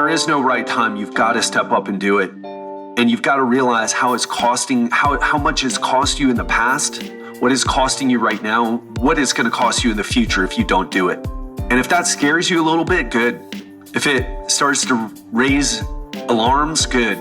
there is no right time. You've got to step up and do it. And you've got to realize how much it's cost you in the past, what is costing you right now, what it's going to cost you in the future if you don't do it. And if that scares you a little bit, good. If it starts to raise alarms, good.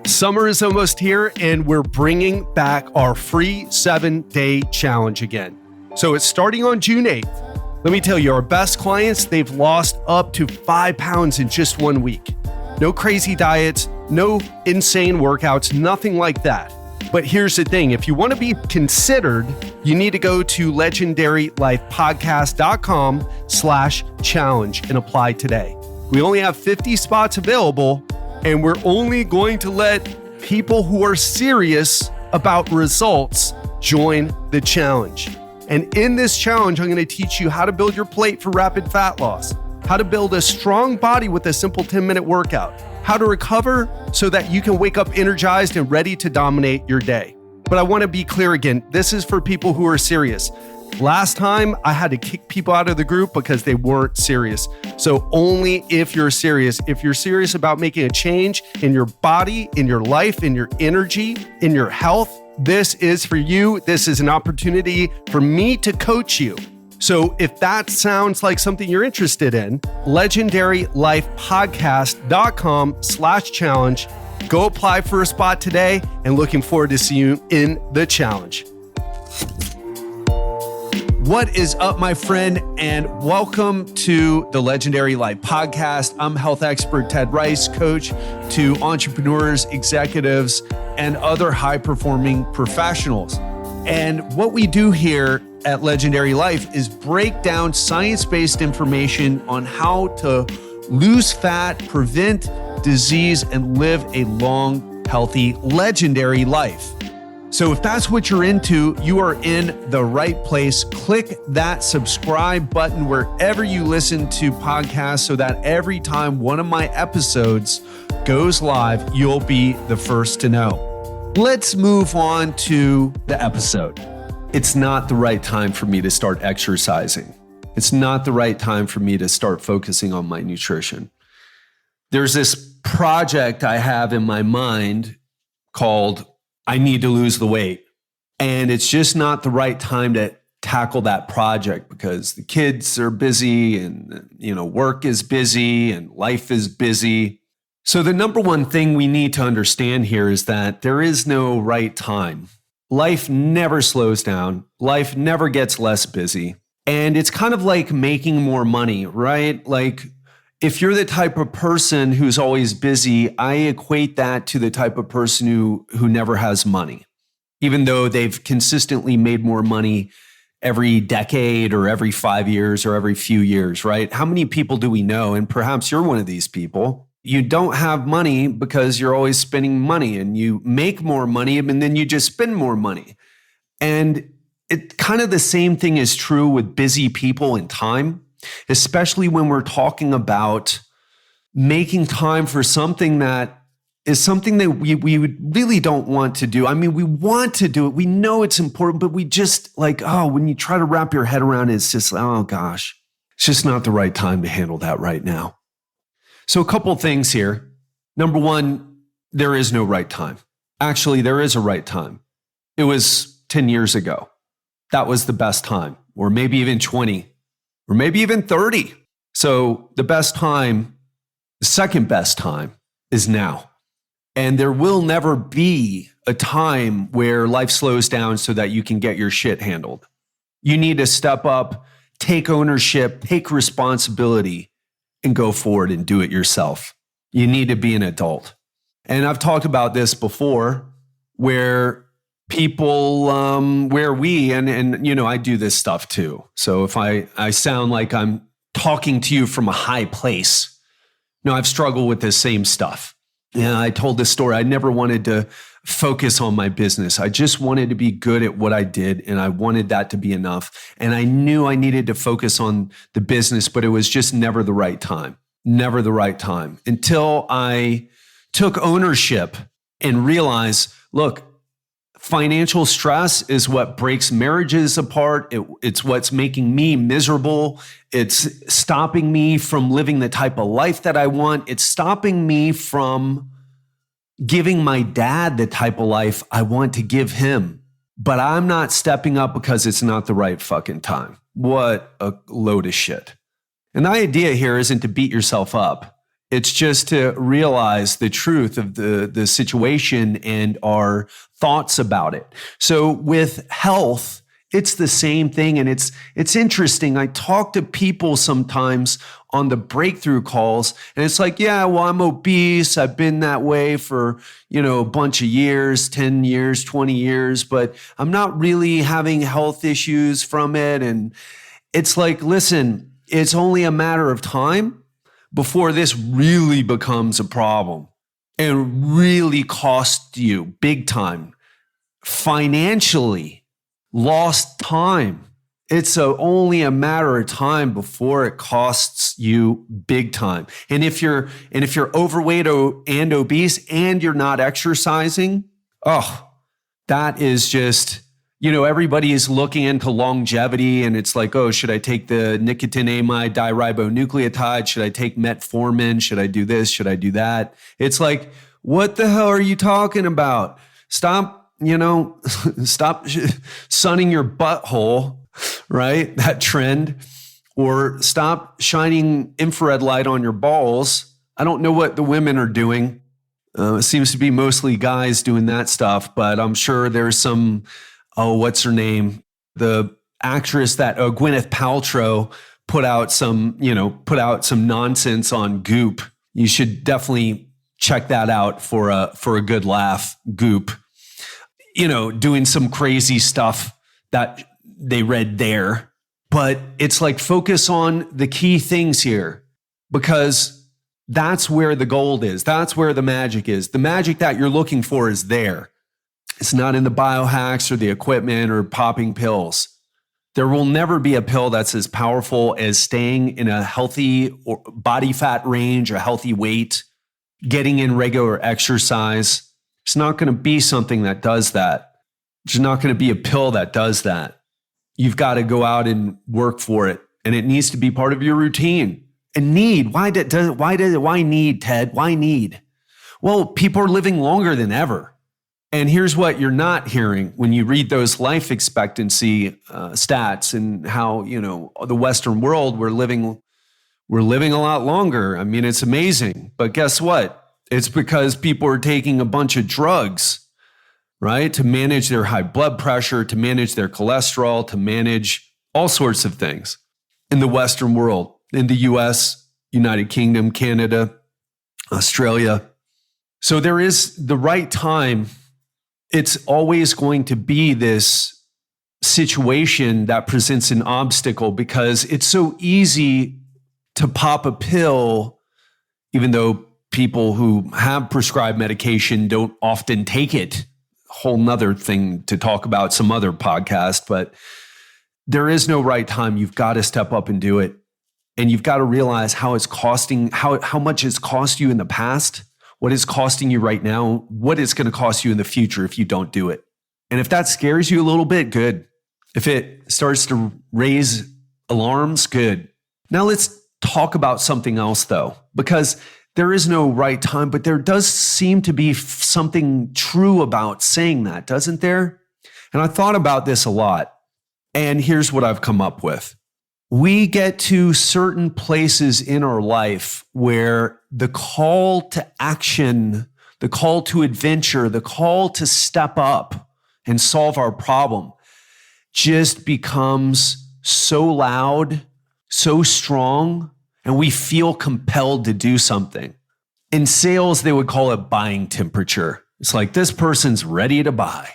Summer is almost here, and we're bringing back our free 7-day challenge again. So it's starting on June 8th. Let me tell you, our best clients, they've lost up to 5 pounds in just 1 week. No crazy diets, no insane workouts, nothing like that. But here's the thing, if you want to be considered, you need to go to legendarylifepodcast.com/challenge and apply today. We only have 50 spots available, and we're only going to let people who are serious about results join the challenge. And in this challenge, I'm going to teach you how to build your plate for rapid fat loss, how to build a strong body with a simple 10-minute workout, how to recover so that you can wake up energized and ready to dominate your day. But I want to be clear again, this is for people who are serious. Last time, I had to kick people out of the group because they weren't serious. So only if you're serious about making a change in your body, in your life, in your energy, in your health, this is for you. This is an opportunity for me to coach you. So if that sounds like something you're interested in, legendarylifepodcast.com/challenge. Go apply for a spot today, and looking forward to seeing you in the challenge. What is up, my friend, and welcome to the Legendary Life Podcast. I'm health expert Ted Rice, coach to entrepreneurs, executives, and other high-performing professionals. And what we do here at Legendary Life is break down science-based information on how to lose fat, prevent disease, and live a long, healthy, legendary life. So if that's what you're into, you are in the right place. Click that subscribe button wherever you listen to podcasts so that every time one of my episodes goes live, you'll be the first to know. Let's move on to the episode. It's not the right time for me to start exercising. It's not the right time for me to start focusing on my nutrition. There's this project I have in my mind called I need to lose the weight. And it's just not the right time to tackle that project because the kids are busy and, work is busy and life is busy. So the number one thing we need to understand here is that there is no right time. Life never slows down. Life never gets less busy. And it's kind of like making more money, right? Like if you're the type of person who's always busy, I equate that to the type of person who never has money, even though they've consistently made more money every decade or every 5 years or every few years, right? How many people do we know? And perhaps you're one of these people. You don't have money because you're always spending money, and you make more money and then you just spend more money. And it kind of the same thing is true with busy people and time, especially when we're talking about making time for something that is something that we really don't want to do. I mean, we want to do it. We know it's important, but we just when you try to wrap your head around it, it's just, oh gosh, it's just not the right time to handle that right now. So a couple of things here. Number one, there is no right time. Actually, there is a right time. It was 10 years ago. That was the best time, or maybe even 20, or maybe even 30. So the best time, the second best time is now. And there will never be a time where life slows down so that you can get your shit handled. You need to step up, take ownership, take responsibility, and go forward and do it yourself. You need to be an adult. And I've talked about this before where people, I do this stuff too. So if I sound like I'm talking to you from a high place, I've struggled with the same stuff. And I told this story. I never wanted to focus on my business. I just wanted to be good at what I did, and I wanted that to be enough. And I knew I needed to focus on the business, but it was just never the right time. Never the right time. Until I took ownership and realized, look, financial stress is what breaks marriages apart. It's what's making me miserable. It's stopping me from living the type of life that I want. It's stopping me from giving my dad the type of life I want to give him. But I'm not stepping up because it's not the right fucking time. What a load of shit. And the idea here isn't to beat yourself up. It's just to realize the truth of the situation and our thoughts about it. So with health, it's the same thing. And it's interesting. I talk to people sometimes on the breakthrough calls, and it's like, yeah, well, I'm obese. I've been that way for, a bunch of years, 10 years, 20 years, but I'm not really having health issues from it. And it's like, listen, it's only a matter of time before this really becomes a problem and really costs you big time, financially, lost time. It's only a matter of time before it costs you big time. And if you're overweight and obese and you're not exercising, that is just, everybody is looking into longevity, and it's like, oh, should I take the nicotinamide diribonucleotide? Should I take metformin? Should I do this? Should I do that? It's like, what the hell are you talking about? Stop, stop sunning your butthole, right? That trend. Or stop shining infrared light on your balls. I don't know what the women are doing. It seems to be mostly guys doing that stuff, but I'm sure there's some, what's her name? The actress that Gwyneth Paltrow put out some nonsense on Goop. You should definitely check that out for a good laugh. Goop, doing some crazy stuff that they read there. But it's like, focus on the key things here, because that's where the gold is. That's where the magic is. The magic that you're looking for is there. It's not in the biohacks or the equipment or popping pills. There will never be a pill that's as powerful as staying in a healthy body fat range, a healthy weight, getting in regular exercise. It's not going to be something that does that. There's not going to be a pill that does that. You've got to go out and work for it, and it needs to be part of your routine. And why need, Ted? Why need? Well, people are living longer than ever. And here's what you're not hearing when you read those life expectancy stats and how, the Western world, we're living a lot longer. I mean, it's amazing. But guess what? It's because people are taking a bunch of drugs, right? To manage their high blood pressure, to manage their cholesterol, to manage all sorts of things in the Western world, in the US, United Kingdom, Canada, Australia. So there is the right time. It's always going to be this situation that presents an obstacle, because it's so easy to pop a pill, even though people who have prescribed medication don't often take it. Whole nother thing to talk about some other podcast, but there is no right time. You've got to step up and do it. And you've got to realize how much it's cost you in the past, what is costing you right now, what it's going to cost you in the future if you don't do it. And if that scares you a little bit, good. If it starts to raise alarms, good. Now let's talk about something else though, because there is no right time, but there does seem to be something true about saying that, doesn't there? And I thought about this a lot, and here's what I've come up with. We get to certain places in our life where the call to action, the call to adventure, the call to step up and solve our problem just becomes so loud, so strong, and we feel compelled to do something. In sales, they would call it buying temperature. It's like, this person's ready to buy.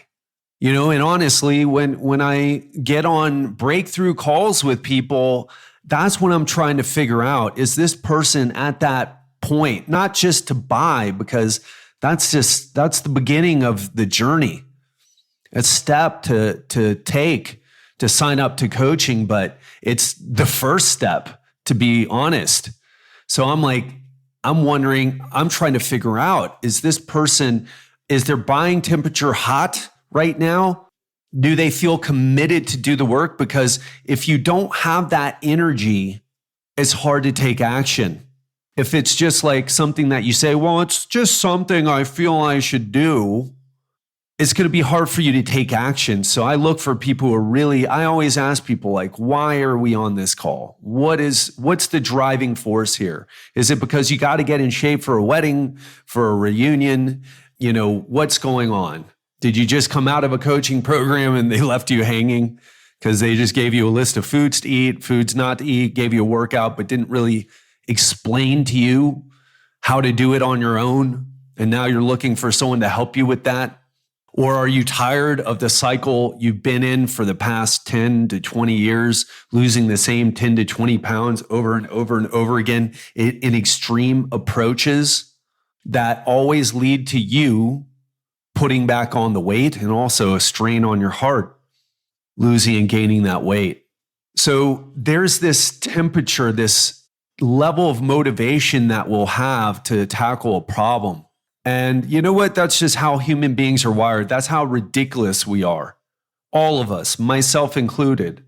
And honestly, when I get on breakthrough calls with people, that's when I'm trying to figure out, is this person at that point, not just to buy, because that's the beginning of the journey. A step to take to sign up to coaching, but it's the first step, to be honest. So I'm wondering, I'm trying to figure out, is their buying temperature hot right now? Do they feel committed to do the work? Because if you don't have that energy, it's hard to take action. If it's just like something that you say, well, it's just something I feel I should do, it's going to be hard for you to take action. So I look for people who are really, I always ask people like, why are we on this call? What's the driving force here? Is it because you got to get in shape for a wedding, for a reunion? What's going on? Did you just come out of a coaching program and they left you hanging because they just gave you a list of foods to eat, foods not to eat, gave you a workout, but didn't really explain to you how to do it on your own? And now you're looking for someone to help you with that? Or are you tired of the cycle you've been in for the past 10 to 20 years, losing the same 10 to 20 pounds over and over and over again in extreme approaches that always lead to you putting back on the weight and also a strain on your heart, losing and gaining that weight? So there's this temperature, this level of motivation that we'll have to tackle a problem. And you know what? That's just how human beings are wired. That's how ridiculous we are. All of us, myself included.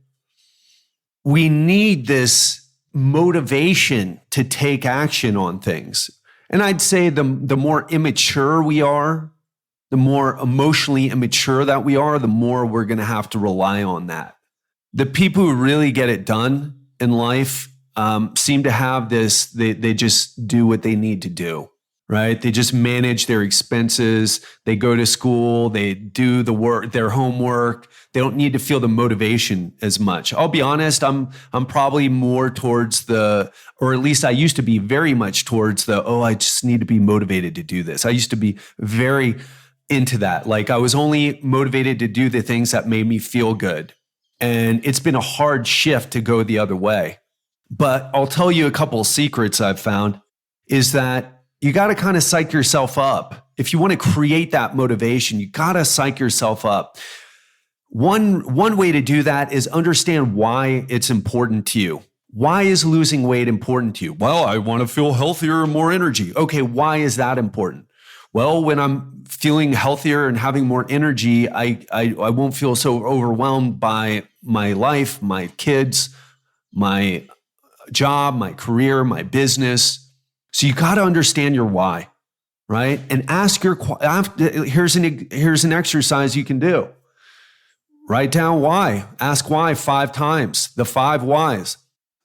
We need this motivation to take action on things. And I'd say the more immature we are, the more emotionally immature that we are, the more we're going to have to rely on that. The people who really get it done in life seem to have this, they just do what they need to do. Right? They just manage their expenses. They go to school. They do the work, their homework. They don't need to feel the motivation as much. I'll be honest. I'm probably more towards or at least I used to be very much towards I just need to be motivated to do this. I used to be very into that. Like I was only motivated to do the things that made me feel good. And it's been a hard shift to go the other way. But I'll tell you a couple of secrets I've found is that you got to kind of psych yourself up. If you want to create that motivation, you got to psych yourself up. One way to do that is understand why it's important to you. Why is losing weight important to you? Well, I want to feel healthier and more energy. Okay, why is that important? Well, when I'm feeling healthier and having more energy, I won't feel so overwhelmed by my life, my kids, my job, my career, my business. So you got to understand your why, right? And ask here's an exercise you can do. Write down why. Ask why 5 times, the 5 whys.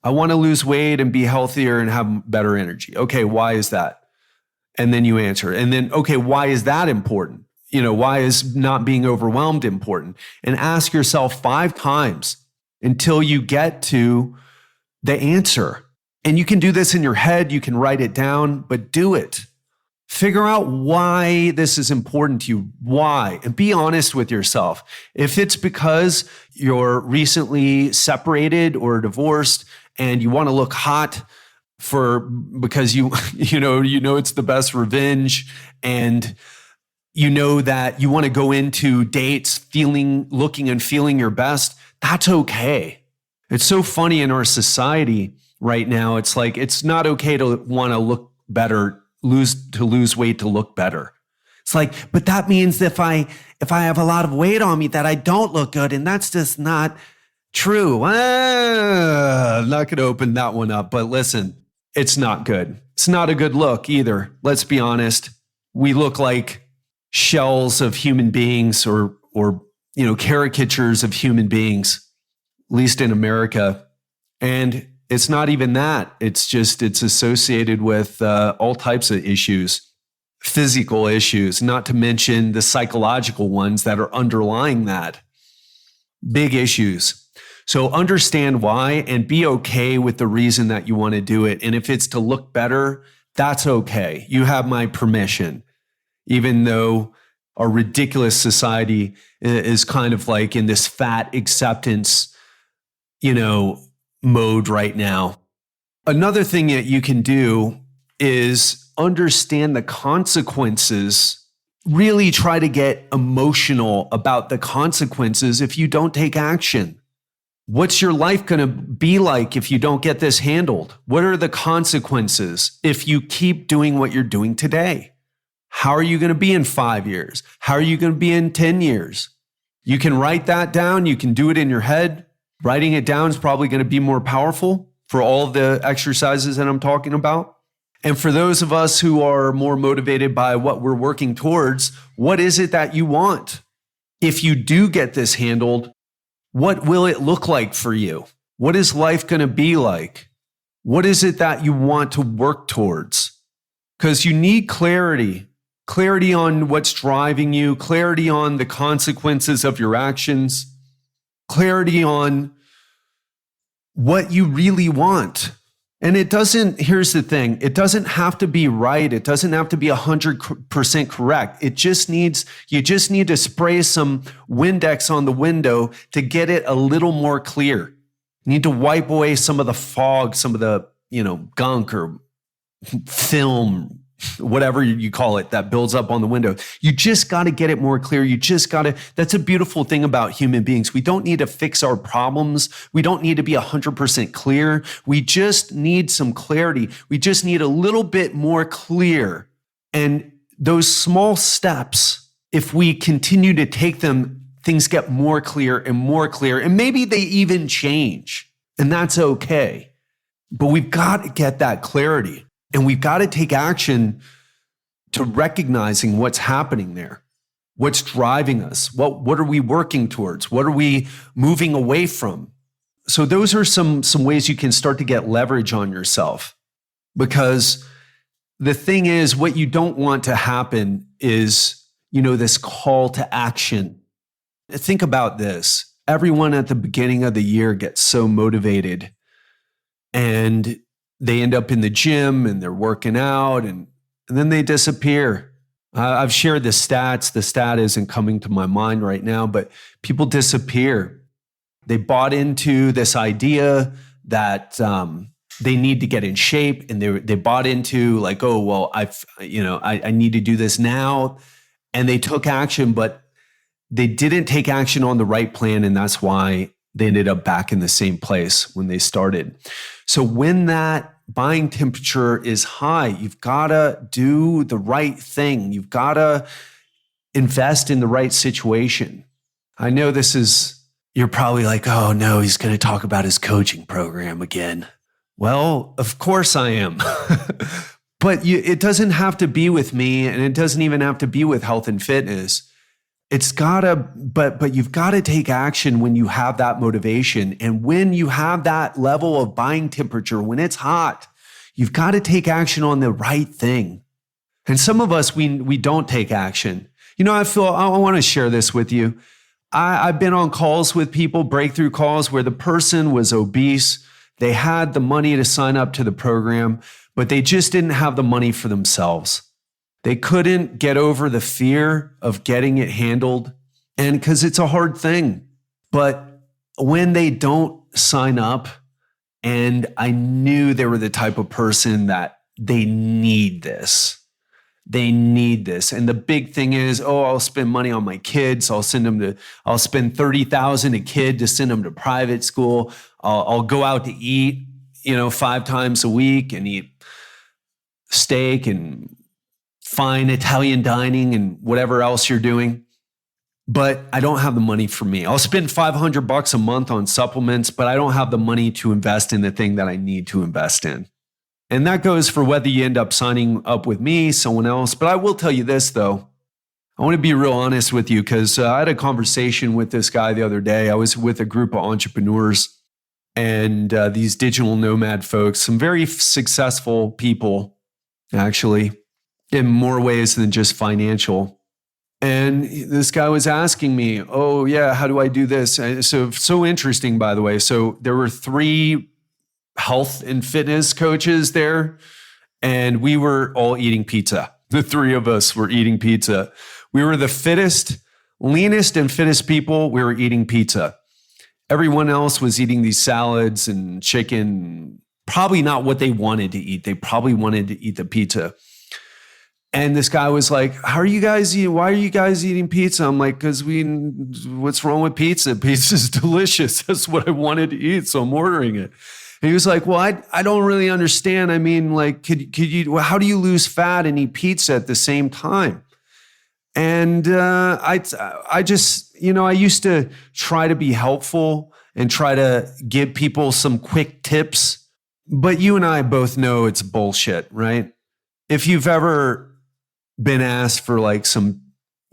I want to lose weight and be healthier and have better energy. Okay, why is that? And then you answer. And then, okay, why is that important? Why is not being overwhelmed important? And ask yourself 5 times until you get to the answer. And you can do this in your head, you can write it down, but do it. Figure out why this is important to you. Why? And be honest with yourself. If it's because you're recently separated or divorced and you want to look hot because you know it's the best revenge, and you know that you want to go into dates looking and feeling your best, that's okay. It's so funny in our society right now. It's like, it's not okay to want to look better, lose weight to look better. It's like, but that means if I have a lot of weight on me that I don't look good, and that's just not true. I'm not going to open that one up, but listen, it's not good. It's not a good look either. Let's be honest. We look like shells of human beings or caricatures of human beings, at least in America. And it's not even that. It's associated with all types of issues, physical issues, not to mention the psychological ones that are underlying that. Big issues. So understand why and be okay with the reason that you want to do it. And if it's to look better, that's okay. You have my permission, even though our ridiculous society is kind of like in this fat acceptance, mode right now. Another thing that you can do is understand the consequences. Really try to get emotional about the consequences if you don't take action. What's your life going to be like if you don't get this handled? What are the consequences if you keep doing what you're doing today? How are you going to be in 5 years? How are you going to be in 10 years? You can write that down. You can do it in your head. Writing it down is probably going to be more powerful for all of the exercises that I'm talking about. And for those of us who are more motivated by what we're working towards, what is it that you want? If you do get this handled, what will it look like for you? What is life going to be like? What is it that you want to work towards? Because you need clarity on what's driving you, clarity on the consequences of your actions, clarity on what you really want. And here's the thing, it doesn't have to be right. It doesn't have to be 100% correct. You just need to spray some Windex on the window to get it a little more clear. You need to wipe away some of the fog, some of the, gunk or film, whatever you call it, that builds up on the window. You just got to get it more clear. That's a beautiful thing about human beings. We don't need to fix our problems. We don't need to be 100% clear. We just need some clarity. We just need a little bit more clear. And those small steps, if we continue to take them, things get more clear, and maybe they even change, and that's okay. But we've got to get that clarity. And we've got to take action to recognizing what's happening there. What's driving us? What are we working towards? What are we moving away from? So those are some ways you can start to get leverage on yourself. Because the thing is, what you don't want to happen is, this call to action. Think about this. Everyone at the beginning of the year gets so motivated, and they end up in the gym and they're working out, and then they disappear. I've shared the stats. The stat isn't coming to my mind right now, but people disappear. They bought into this idea that they need to get in shape, and they bought into like, oh, well, I need to do this now. And they took action, but they didn't take action on the right plan. And that's why they ended up back in the same place when they started. So when that buying temperature is high, you've got to do the right thing. You've got to invest in the right situation. I know you're probably like, oh no, he's going to talk about his coaching program again. Well, of course I am. But it doesn't have to be with me, and it doesn't even have to be with health and fitness. But you've got to take action when you have that motivation. And when you have that level of buying temperature, when it's hot, you've got to take action on the right thing. And some of us, we don't take action. I want to share this with you. I've been on calls with people, breakthrough calls, where the person was obese. They had the money to sign up to the program, but they just didn't have the money for themselves. They couldn't get over the fear of getting it handled, and because it's a hard thing. But when they don't sign up, and I knew they were the type of person that they need this. They need this. And the big thing is, I'll spend money on my kids. I'll spend $30,000 a kid to send them to private school. I'll go out to eat, 5 times a week and eat steak and fine Italian dining and whatever else you're doing. But I don't have the money for me. I'll spend $500 a month on supplements, but I don't have the money to invest in the thing that I need to invest in. And that goes for whether you end up signing up with me, someone else. But I will tell you this, though. I want to be real honest with you, because I had a conversation with this guy the other day. I was with a group of entrepreneurs and these digital nomad folks, some very successful people, actually, in more ways than just financial. And this guy was asking me, oh yeah, how do I do this? So interesting, by the way. So there were 3 health and fitness coaches there, and we were all eating pizza. The 3 of us were eating pizza. We were the fittest, leanest and fittest people. We were eating pizza. Everyone else was eating these salads and chicken, probably not what they wanted to eat. They probably wanted to eat the pizza. And this guy was like, why are you guys eating pizza? I'm like, what's wrong with pizza? Pizza's delicious. That's what I wanted to eat, so I'm ordering it. And he was like, well, I don't really understand. I mean, like, could you, how do you lose fat and eat pizza at the same time? And I just, I used to try to be helpful and try to give people some quick tips. But you and I both know it's bullshit, right? If you've ever been asked for like some,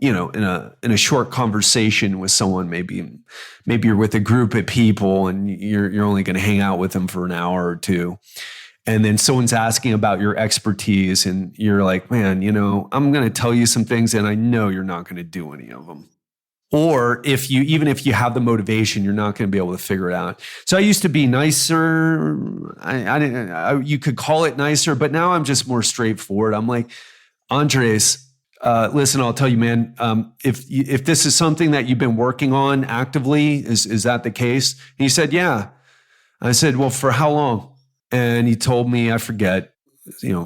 in a short conversation with someone, maybe you're with a group of people and you're only going to hang out with them for an hour or two. And then someone's asking about your expertise and you're like, man, I'm going to tell you some things and I know you're not going to do any of them. Or even if you have the motivation, you're not going to be able to figure it out. So I used to be nicer. You could call it nicer, but now I'm just more straightforward. I'm like, Andres, listen, I'll tell you, man, if this is something that you've been working on actively, is that the case? And he said, yeah. I said, well, for how long? And he told me, I forget,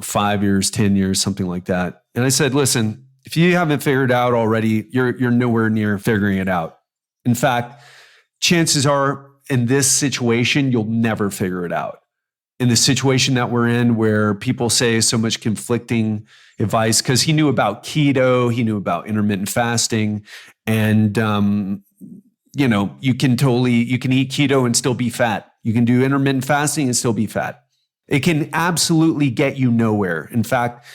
5 years, 10 years, something like that. And I said, listen, if you haven't figured it out already, you're nowhere near figuring it out. In fact, chances are in this situation, you'll never figure it out. In the situation that we're in where people say so much conflicting advice, because he knew about keto, he knew about intermittent fasting, and you can eat keto and still be fat. You can do intermittent fasting and still be fat. It can absolutely get you nowhere. In fact,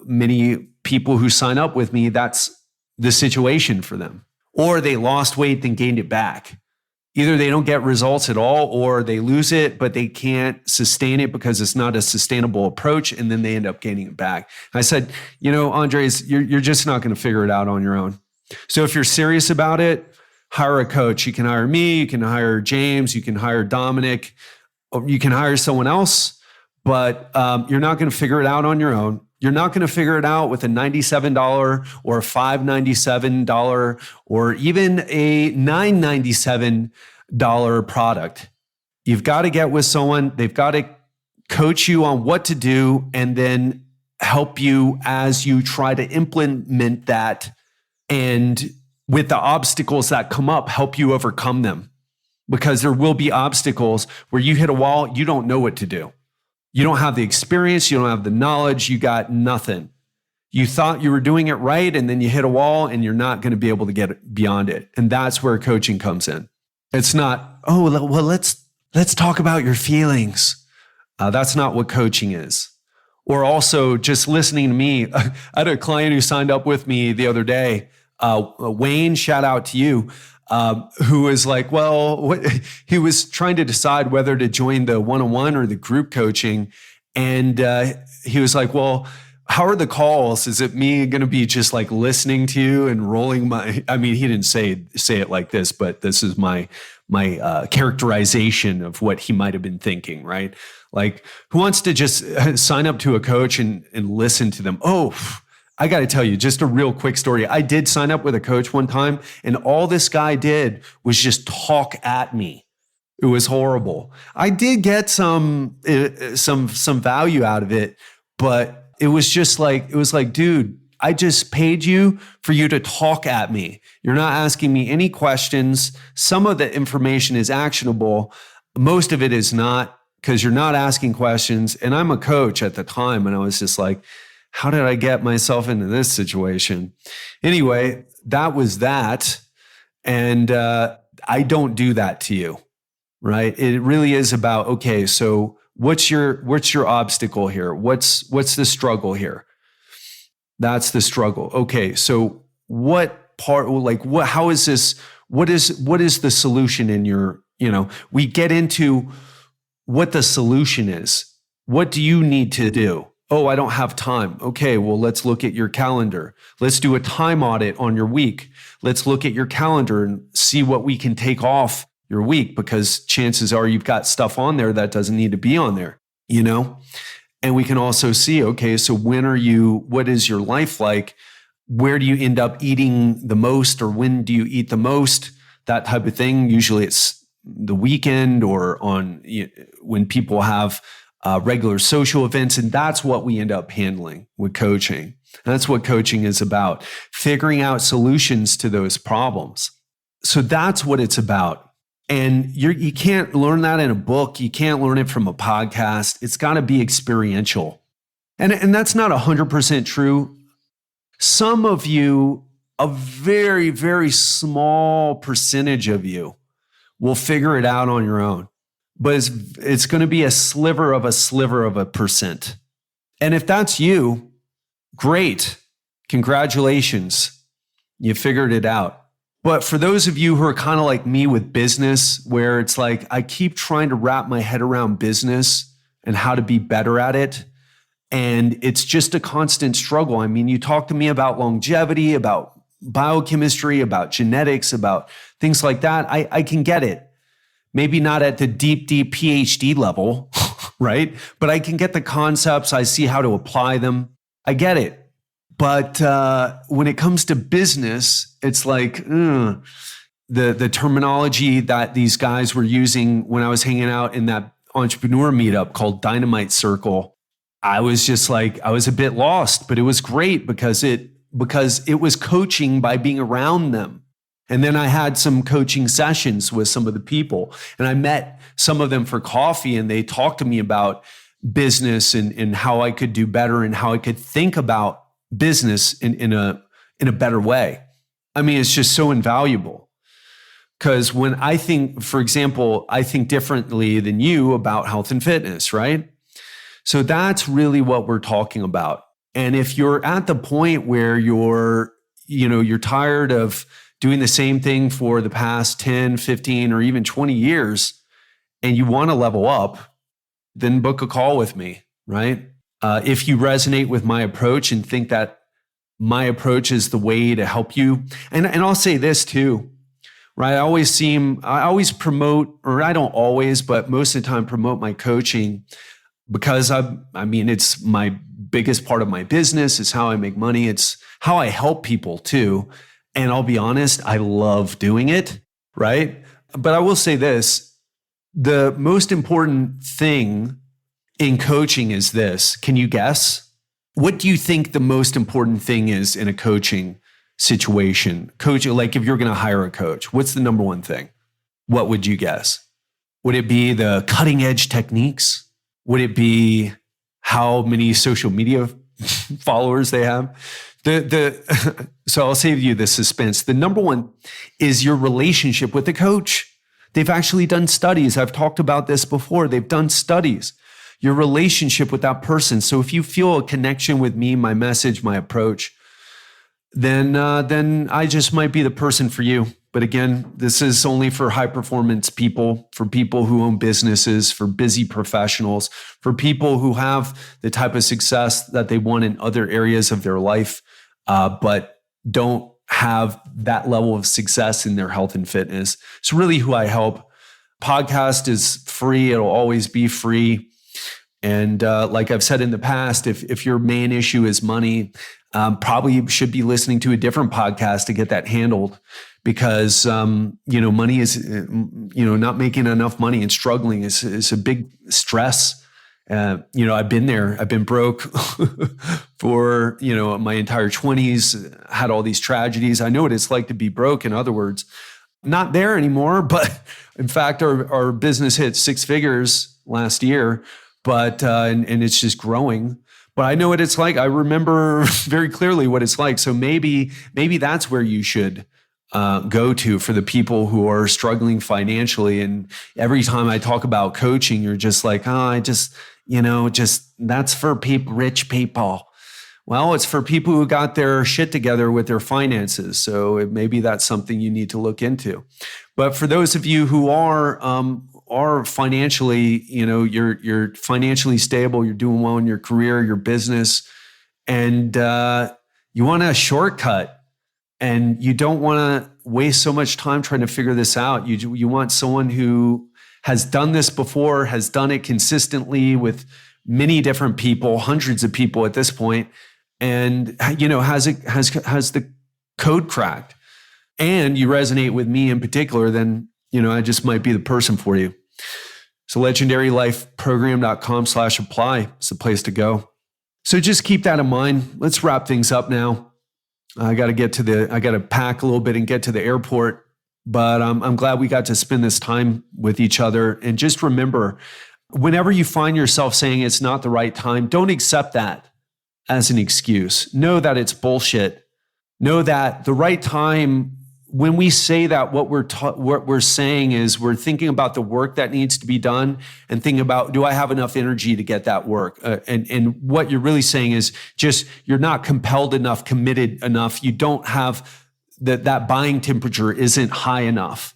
many people who sign up with me, that's the situation for them. Or they lost weight, then gained it back. Either they don't get results at all, or they lose it, but they can't sustain it because it's not a sustainable approach, and then they end up gaining it back. I said, Andres, you're just not going to figure it out on your own. So if you're serious about it, hire a coach. You can hire me, you can hire James, you can hire Dominic, or you can hire someone else, but you're not going to figure it out on your own. You're not going to figure it out with a $97 or a $597 or even a $997 product. You've got to get with someone. They've got to coach you on what to do and then help you as you try to implement that. And with the obstacles that come up, help you overcome them. Because there will be obstacles where you hit a wall, you don't know what to do. You don't have the experience, you don't have the knowledge, you got nothing. You thought you were doing it right, and then you hit a wall and you're not going to be able to get beyond it. And that's where coaching comes in. It's not, let's talk about your feelings. That's not what coaching is. Or also just listening to me. I had a client who signed up with me the other day, Wayne, shout out to you. Who was like, he was trying to decide whether to join the one-on-one or the group coaching. And he was like, well, how are the calls? Is it me going to be just like listening to you and rolling he didn't say it like this, but this is my characterization of what he might've been thinking, right? Like, who wants to just sign up to a coach and listen to them? Oh, I got to tell you, just a real quick story. I did sign up with a coach one time, and all this guy did was just talk at me. It was horrible. I did get some value out of it, but it was like, dude, I just paid you for you to talk at me. You're not asking me any questions. Some of the information is actionable. Most of it is not, because you're not asking questions. And I'm a coach at the time, and I was just like, how did I get myself into this situation? Anyway, that was that. And I don't do that to you, right? It really is about, okay, so what's your obstacle here? What's the struggle here? That's the struggle. Okay, so what part, how is this, what is the solution in your, we get into what the solution is. What do you need to do? Oh, I don't have time. Okay, well, let's look at your calendar. Let's do a time audit on your week. Let's look at your calendar and see what we can take off your week, because chances are you've got stuff on there that doesn't need to be on there, And we can also see, okay, so what is your life like? Where do you end up eating the most, or when do you eat the most? That type of thing. Usually it's the weekend or when people have regular social events. And that's what we end up handling with coaching. That's what coaching is about, figuring out solutions to those problems. So that's what it's about. And you can't learn that in a book. You can't learn it from a podcast. It's got to be experiential. And that's not 100% true. Some of you, a very, very small percentage of you will figure it out on your own. But it's going to be a sliver of a percent. And if that's you, great. Congratulations. You figured it out. But for those of you who are kind of like me with business, where it's like, I keep trying to wrap my head around business and how to be better at it. And it's just a constant struggle. I mean, you talk to me about longevity, about biochemistry, about genetics, about things like that. I can get it. Maybe not at the deep PhD level, right? But I can get the concepts. I see how to apply them. I get it. But when it comes to business, it's like the terminology that these guys were using when I was hanging out in that entrepreneur meetup called Dynamite Circle. I was just like, I was a bit lost, but it was great because it was coaching by being around them. And then I had some coaching sessions with some of the people, and I met some of them for coffee, and they talked to me about business and how I could do better and how I could think about business in a better way. I mean, it's just so invaluable. Because when I think, for example, I think differently than you about health and fitness, right? So that's really what we're talking about. And if you're at the point where you're tired of doing the same thing for the past 10, 15, or even 20 years, and you want to level up, then book a call with me, right? If you resonate with my approach and think that my approach is the way to help you. And I'll say this too, right? I always promote, or I don't always, but most of the time promote my coaching because it's my biggest part of my business. It's how I make money. It's how I help people too. And I'll be honest, I love doing it, right? But I will say this, the most important thing in coaching is this. Can you guess? What do you think the most important thing is in a coaching situation? Coach, like if you're going to hire a coach, what's the number one thing? What would you guess? Would it be the cutting edge techniques? Would it be how many social media followers they have? So I'll save you the suspense. The number one is your relationship with the coach. They've actually done studies. I've talked about this before. They've done studies. Your relationship with that person. So if you feel a connection with me, my message, my approach, then I just might be the person for you. But again, this is only for high performance people, for people who own businesses, for busy professionals, for people who have the type of success that they want in other areas of their life, but don't have that level of success in their health and fitness. It's really who I help. Podcast is free. It'll always be free. And like I've said in the past, if your main issue is money, probably should be listening to a different podcast to get that handled, because money is not making enough money and struggling is a big stress. I've been there. I've been broke for my entire 20s. Had all these tragedies. I know what it's like to be broke. In other words, not there anymore. But in fact, our business hit 6 figures last year. But and it's just growing. But I know what it's like. I remember very clearly what it's like. So maybe that's where you should go to for the people who are struggling financially. And every time I talk about coaching, you're just like, that's for rich people. Well, it's for people who got their shit together with their finances. So maybe that's something you need to look into. But for those of you who are financially, you're financially stable, you're doing well in your career, your business, and you want a shortcut, and you don't want to waste so much time trying to figure this out. You want someone who has done this before, has done it consistently with many different people, hundreds of people at this point, and has the code cracked. And you resonate with me in particular, then I just might be the person for you. So legendarylifeprogram.com/apply is the place to go. So just keep that in mind. Let's wrap things up now. I got to pack a little bit and get to the airport. But I'm glad we got to spend this time with each other. And just remember, whenever you find yourself saying it's not the right time, don't accept that as an excuse. Know that it's bullshit. Know that the right time, when we say that, what we're saying is we're thinking about the work that needs to be done and thinking about, do I have enough energy to get that work? And what you're really saying is just, you're not compelled enough, committed enough. You don't have that buying temperature isn't high enough,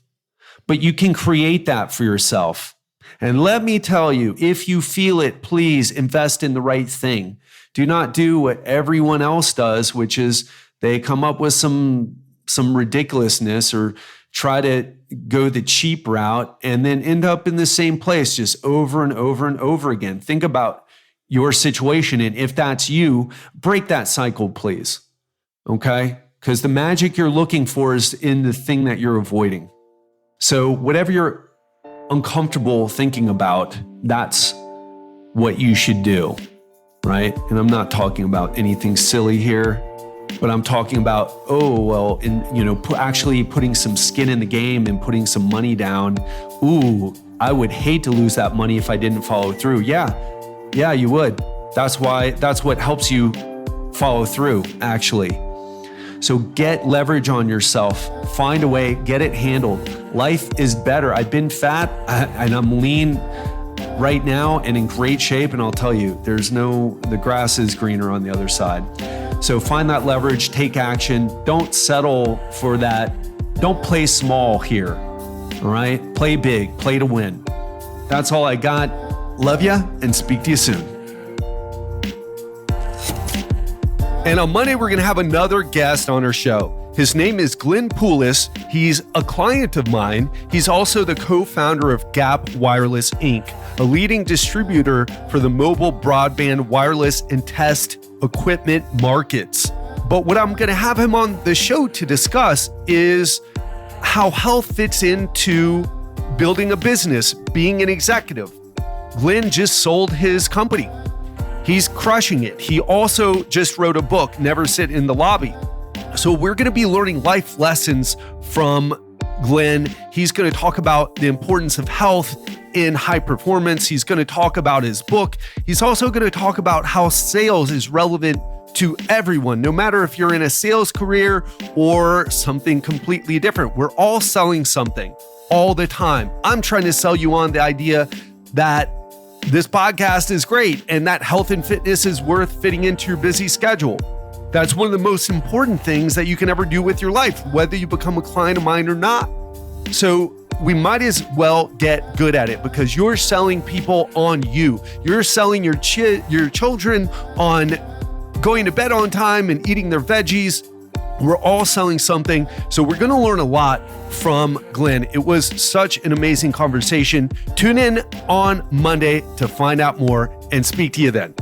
but you can create that for yourself. And let me tell you, if you feel it, please invest in the right thing. Do not do what everyone else does, which is they come up with some ridiculousness or try to go the cheap route and then end up in the same place just over and over and over again. Think about your situation. And if that's you, break that cycle, please. Okay? Because the magic you're looking for is in the thing that you're avoiding. So whatever you're uncomfortable thinking about, that's what you should do, right? And I'm not talking about anything silly here, but I'm talking about, actually putting some skin in the game and putting some money down. Ooh, I would hate to lose that money if I didn't follow through. Yeah, you would. That's what helps you follow through, actually. So get leverage on yourself, find a way, get it handled. Life is better. I've been fat and I'm lean right now and in great shape. And I'll tell you, the grass is greener on the other side. So find that leverage, take action. Don't settle for that. Don't play small here. All right. Play big, play to win. That's all I got. Love ya and speak to you soon. And on Monday, we're going to have another guest on our show. His name is Glenn Poulos. He's a client of mine. He's also the co-founder of Gap Wireless Inc., a leading distributor for the mobile broadband wireless and test equipment markets. But what I'm going to have him on the show to discuss is how health fits into building a business, being an executive. Glenn just sold his company. He's crushing it. He also just wrote a book, Never Sit in the Lobby. So we're going to be learning life lessons from Glenn. He's going to talk about the importance of health in high performance. He's going to talk about his book. He's also going to talk about how sales is relevant to everyone, no matter if you're in a sales career or something completely different. We're all selling something all the time. I'm trying to sell you on the idea that this podcast is great and that health and fitness is worth fitting into your busy schedule. That's one of the most important things that you can ever do with your life, whether you become a client of mine or not. So we might as well get good at it because you're selling people on you. You're selling your children on going to bed on time and eating their veggies. We're all selling something. So we're going to learn a lot from Glenn. It was such an amazing conversation. Tune in on Monday to find out more and speak to you then.